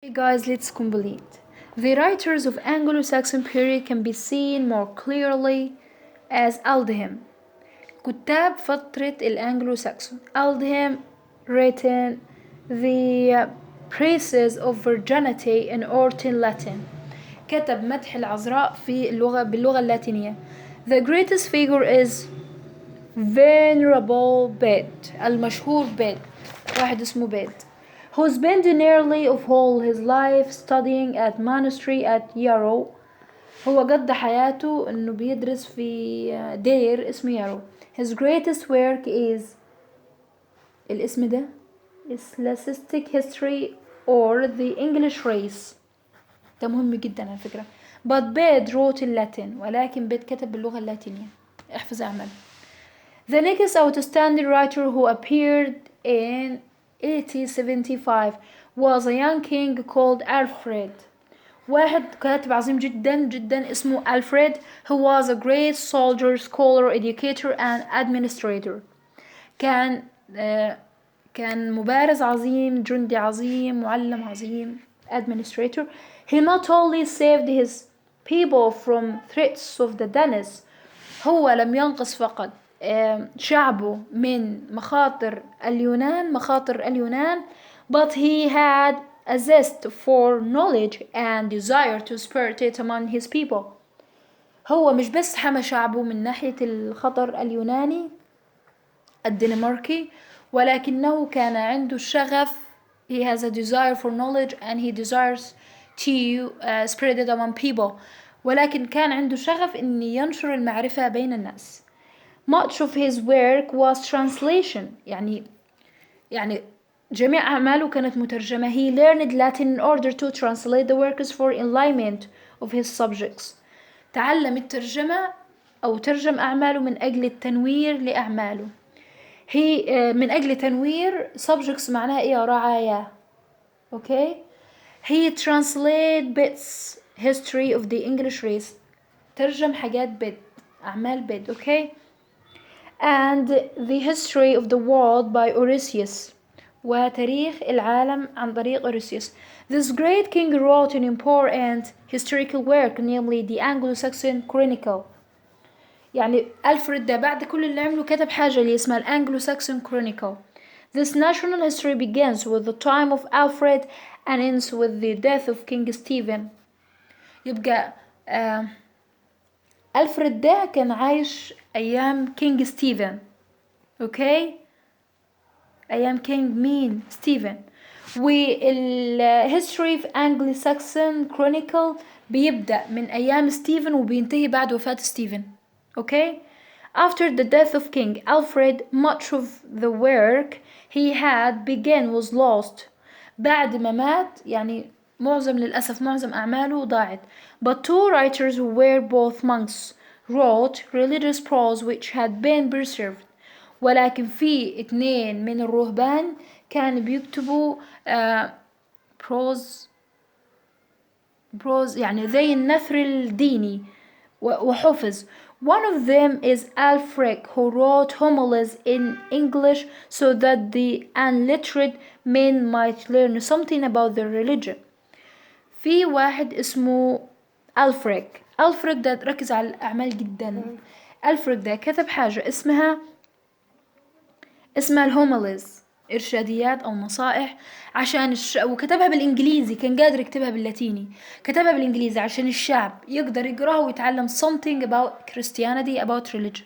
Hey guys, let's complete. The writers of Anglo-Saxon period can be seen more clearly as Aldham. كتاب فترة الأنجلو-ساكسون. Aldham written the praises of virginity in Orton Latin. كتب مدح العذراء باللغة اللاتينية. The greatest figure is Venerable Bede المشهور بيد واحد اسمه بيد who spent nearly of all his life studying at monastery at Yarrow. هو قضى حياته انه بيدرس في دير اسمه يارو. His greatest work is الاسم ده Scholastic History or the English Race. ده مهم جدا على فكرة. But Bede wrote in Latin ولكن بيد كتب باللغة اللاتينية. احفظ اعمل. The next outstanding writer who appeared in 1875 was a young king called Alfred. واحد كاتب عظيم جدا جدا اسمه Alfred, who was a great soldier, scholar, educator and administrator. كان مبارز عظيم, جندي عظيم, معلم عظيم, administrator. He not only saved his people from threats of the Danes. هو لم ينقذ فقط شعبه من مخاطر اليونان, but he had a zest for knowledge and desire to spread it among his people. هو مش بس حمى شعبه من ناحية الخطر اليوناني الدنماركي, ولكنه كان عنده الشغف. He has a desire for knowledge and he desires to spread it among people. ولكن كان عنده شغف إن ينشر المعرفة بين الناس. Much of his work was translation. يعني جميع أعماله كانت مترجمة. He learned Latin in order to translate the works for enlightenment of his subjects. تعلم الترجمة أو ترجم أعماله من أجل التنوير لأعماله. من أجل تنوير subjects معناها إيه؟ رعاية. Okay. He translate bits history of the English race. ترجم حاجات أعمال بيد. Okay. And the history of the world by Orosius. وتاريخ العالم عن طريق أوريسيوس. This great king wrote an important historical work, namely the Anglo-Saxon Chronicle. يعني ألفريد ده بعد كل اللي عمله كتب حاجة اللي اسمها Anglo-Saxon Chronicle. This national history begins with the time of Alfred and ends with the death of King Stephen. يبقى ألفريد ده كان عايش أيام كينج ستيفن. أوكي. أيام كينج مين؟ ستيفن. والهيستوري في Anglo-Saxon Chronicle بيبدأ من أيام ستيفن وبينتهي بعد وفاة ستيفن. أوكي. After the death of King Alfred, much of the work he had begun was lost. بعد ما مات يعني للأسف معظم أعماله ضاعت. But two writers who were both monks wrote religious prose which had been preserved. ولكن في اتنين من الرهبان كانوا بيكتبوا prose يعني زي النثر الديني وحفظ. One of them is Alfred, who wrote homilies in English so that the unlettered men might learn something about their religion. في واحد اسمه ألفريد ده ركز على الأعمال جدا. ألفريد ده كتب حاجة اسمها الهوميليز, إرشاديات أو نصائح عشان وكتبها بالإنجليزي, كان قادر يكتبها باللاتيني, كتبها بالإنجليزي عشان الشعب يقدر يقرأها ويتعلم something about Christianity, about religion,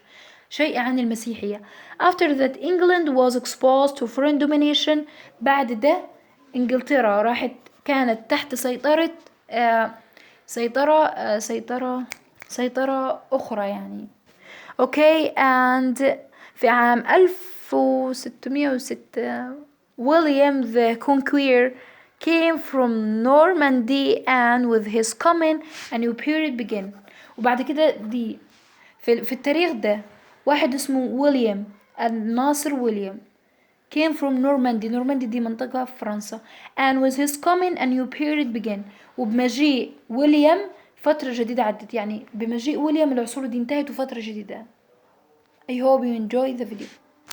شيء عن المسيحية. After that England was exposed to foreign domination. بعد ده إنجلترا كانت تحت سيطرة أخرى يعني. Okay. And في عام 1606 William the Conqueror came from Normandy, and with his coming a new period began. وبعد كده دي في التاريخ ده واحد اسمه ويليام الناصر ويليام came from Normandy. دي منطقة في فرنسا. And with his coming a new period began. وبمجيء ويليام فترة جديدة عدت. يعني بمجيء ويليام العصور دي انتهت وفترة جديدة. I hope you enjoy the video.